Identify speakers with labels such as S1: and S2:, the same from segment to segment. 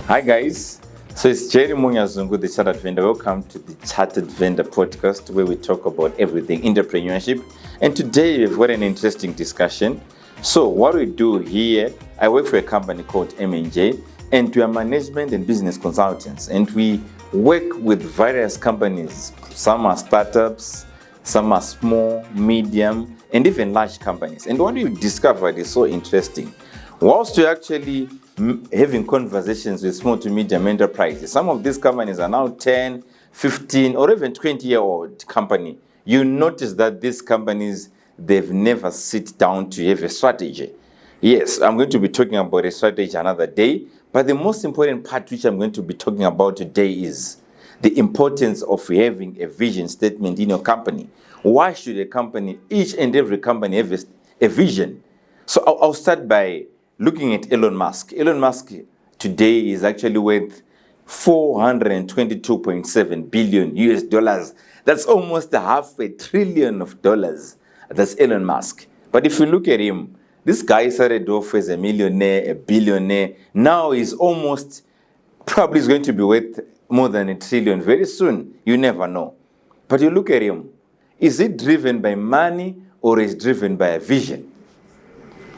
S1: Hi guys, so it's Jerry Nyazungu, the Chartered Vendor. Welcome to the Chartered Vendor podcast where we talk about everything entrepreneurship. And today we've got an interesting discussion. So what we do here, I work for a company called M&J, and we are management and business consultants. And we work with various companies. Some are startups, some are small, medium, and even large companies. And what we discovered is so interesting. Whilst we're actually having conversations with small to medium enterprises, some of these companies are now 10, 15, or even 20-year-old company. You notice that these companies, they've never sit down to have a strategy. Yes, I'm going to be talking about a strategy another day, but the most important part which I'm going to be talking about today is the importance of having a vision statement in your company. Why should a company, each and every company, have a vision? So I'll start by looking at Elon Musk. Elon Musk today is actually worth $422.7 billion US dollars. That's almost $500 billion. That's Elon Musk. But if you look at him, this guy started off as a millionaire, a billionaire. Now he's almost probably is going to be worth more than $1 trillion very soon. You never know. But you look at him. Is it driven by money or is driven by a vision?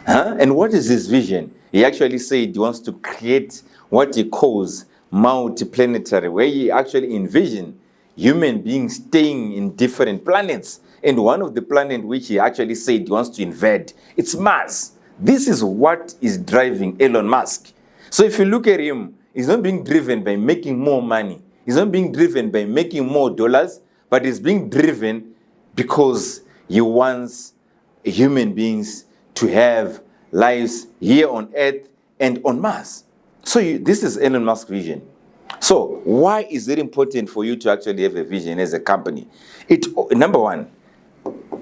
S1: And what is his vision? He actually said he wants to create what he calls multiplanetary, where he actually envisioned human beings staying in different planets. And one of the planets which he actually said he wants to invade, it's Mars. This is what is driving Elon Musk. So if you look at him, he's not being driven by making more money. He's not being driven by making more dollars, but he's being driven because he wants human beings to have lives here on Earth and on Mars. So this is Elon Musk's vision. So why is it important for you to actually have a vision as a company? Number one,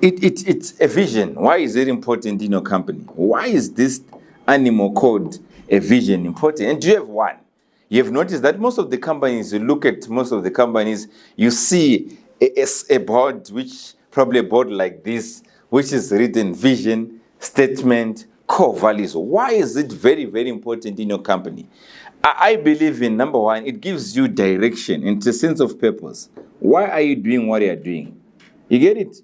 S1: it's a vision. Why is it important in your company? Why is this animal called a vision important? And do you have one? You have noticed that most of the companies, you look at most of the companies, you see a board, which probably a board like this, which is written vision, statement, core values. Why is it very, very important in your company? I believe in, number one, it gives you direction and a sense of purpose. Why are you doing what you are doing? You get it?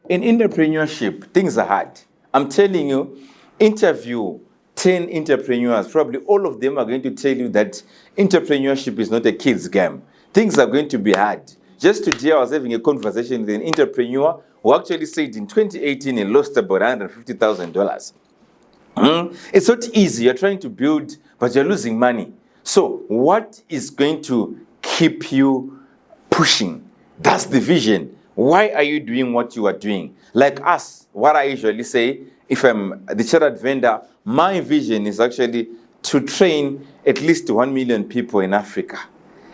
S1: In entrepreneurship, things are hard. I'm telling you, interview 10 entrepreneurs, probably all of them are going to tell you that entrepreneurship is not a kid's game. Things are going to be hard. Just today, I was having a conversation with an entrepreneur who actually said in 2018 he lost about $150,000. It's not easy. You're trying to build, but you're losing money. So what is going to keep you pushing? That's the vision. Why are you doing what you are doing? Like us, what I usually say, if I'm the chartered vendor, my vision is actually to train at least 1 million people in Africa.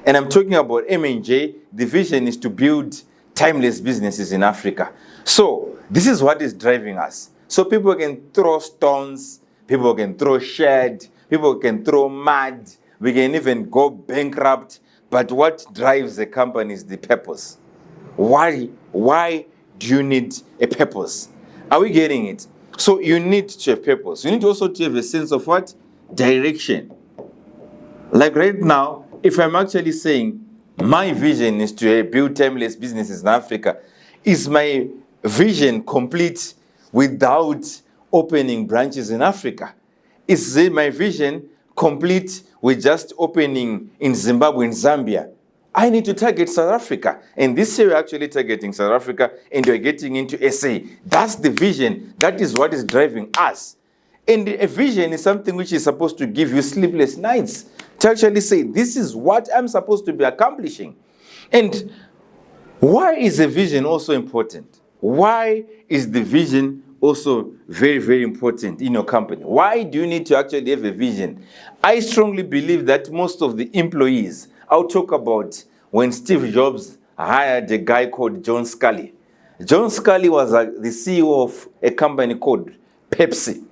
S1: And I'm talking about M&J. The vision is to build timeless businesses in Africa. So this is what is driving us. So people can throw stones, people can throw shade, people can throw mud, we can even go bankrupt. But what drives a company is the purpose. Why do you need a purpose? Are we getting it? So you need to have purpose. You need also to have a sense of what? Direction. Like right now, if I'm actually saying my vision is to build timeless businesses in Africa, is my vision complete without opening branches in Africa? Is my vision complete with just opening in Zimbabwe and Zambia? I need to target South Africa. And this year we're actually targeting South Africa and we're getting into SA. That's the vision. That is what is driving us. And a vision is something which is supposed to give you sleepless nights to actually say, this is what I'm supposed to be accomplishing. And why is a vision also important? Why is the vision also very, very important in your company? Why do you need to actually have a vision? I strongly believe that most of the employees, I'll talk about when Steve Jobs hired a guy called John Scully. John Scully was the CEO of a company called Pepsi.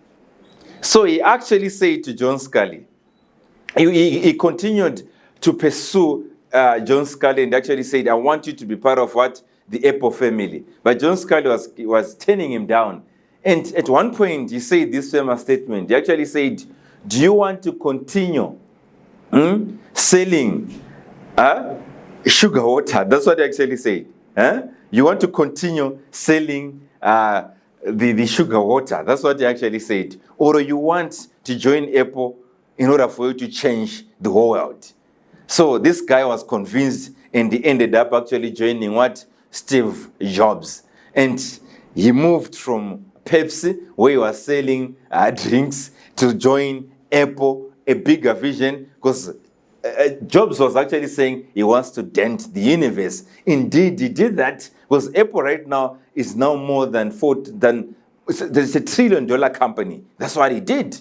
S1: So he actually said to John Scully, he continued to pursue John Scully and actually said, I want you to be part of what? The Apple family. But John Scully was turning him down. And at one point, he said this famous statement. He actually said, do you want to continue selling sugar water. That's what he actually said. You want to continue selling the sugar water. That's what he actually said. Or you want to join Apple in order for you to change the whole world. So this guy was convinced and he ended up actually joining what? Steve Jobs. And he moved from Pepsi, where he was selling drinks, to join Apple, a bigger vision, because Jobs was actually saying he wants to dent the universe. Indeed, he did that, because Apple right now is now more than there's $1 trillion company. That's what he did.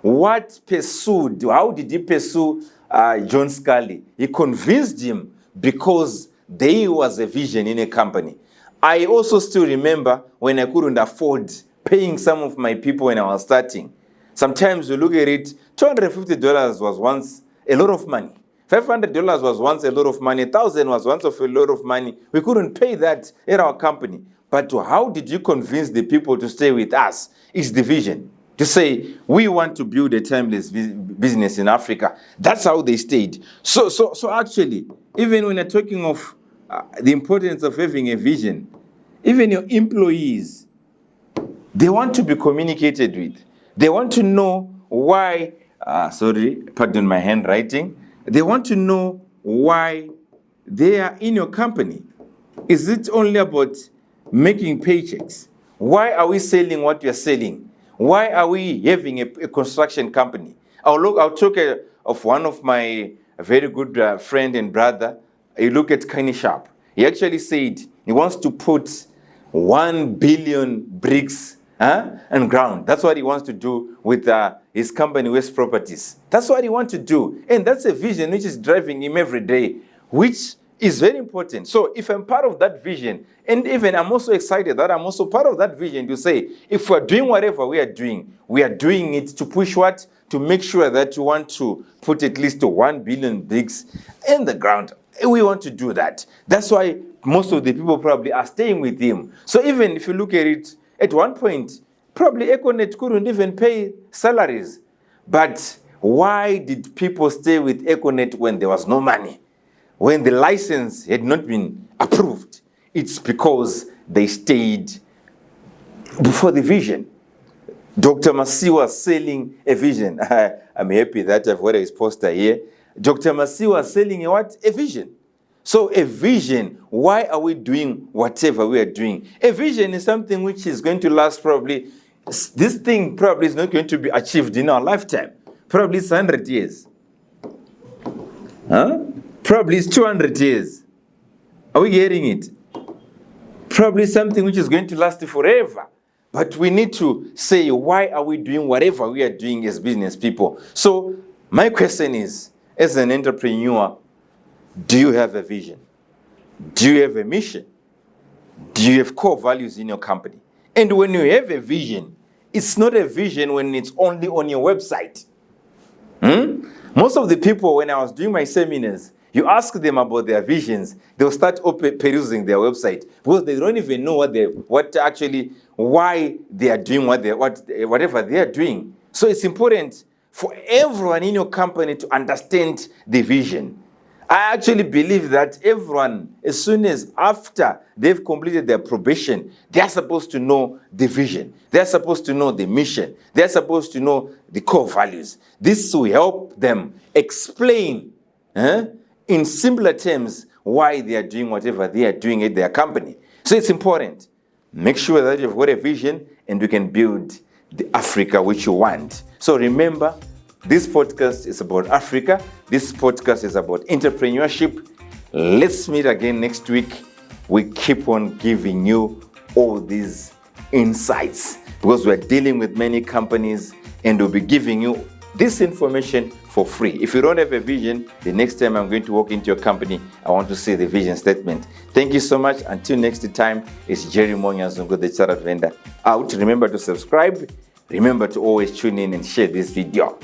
S1: How did he pursue John Scully? He convinced him because there was a vision in a company. I also still remember when I couldn't afford paying some of my people when I was starting. Sometimes you look at it, $250 was once a lot of money. $500 was once a lot of money. $1,000 was once a lot of money. We couldn't pay that at our company. But how did you convince the people to stay with us? It's the vision. To say, we want to build a timeless business in Africa. That's how they stayed. So actually, even when you're talking of the importance of having a vision, even your employees, they want to be communicated with. They want to know why, pardon my handwriting. They want to know why they are in your company. Is it only about making paychecks? Why are we selling what we are selling? Why are we having a construction company? I'll talk of one of my very good friend and brother. You look at Kenny Sharp. He actually said he wants to put 1 billion bricks and ground. That's what he wants to do with his company, West Properties. That's what he wants to do. And that's a vision which is driving him every day, which is very important. So if I'm part of that vision, and even I'm also excited that I'm also part of that vision to say, if we're doing whatever we are doing it to push what? To make sure that you want to put at least 1 billion bricks in the ground. We want to do that. That's why most of the people probably are staying with him. So even if you look at it, at one point, probably Econet couldn't even pay salaries. But why did people stay with Econet when there was no money? When the license had not been approved? It's because they stayed before the vision. Dr. Masi was selling a vision. I'm happy that I've got his poster here. Dr. Masi was selling a vision. So a vision, why are we doing whatever we are doing? A vision is something which is going to last probably, this thing probably is not going to be achieved in our lifetime. Probably it's 100 years. Probably it's 200 years. Are we getting it? Probably something which is going to last forever. But we need to say, why are we doing whatever we are doing as business people? So my question is, as an entrepreneur, do you have a vision? Do you have a mission? Do you have core values in your company? And when you have a vision, it's not a vision when it's only on your website. Most of the people, when I was doing my seminars, you ask them about their visions, they'll start perusing their website because they don't even know why they are doing whatever they are doing. So it's important for everyone in your company to understand the vision. I actually believe that everyone, as soon as after they've completed their probation, they're supposed to know the vision. They're supposed to know the mission. They're supposed to know the core values. This will help them explain in simpler terms why they are doing whatever they are doing at their company. So it's important. Make sure that you've got a vision and you can build the Africa which you want. So remember, this podcast is about Africa. This podcast is about entrepreneurship. Let's meet again next week. We keep on giving you all these insights because we're dealing with many companies and we'll be giving you this information for free. If you don't have a vision, the next time I'm going to walk into your company, I want to see the vision statement. Thank you so much. Until next time, it's Jerry Nyazungu, the Chartered Vendor, out. Remember to subscribe. Remember to always tune in and share this video.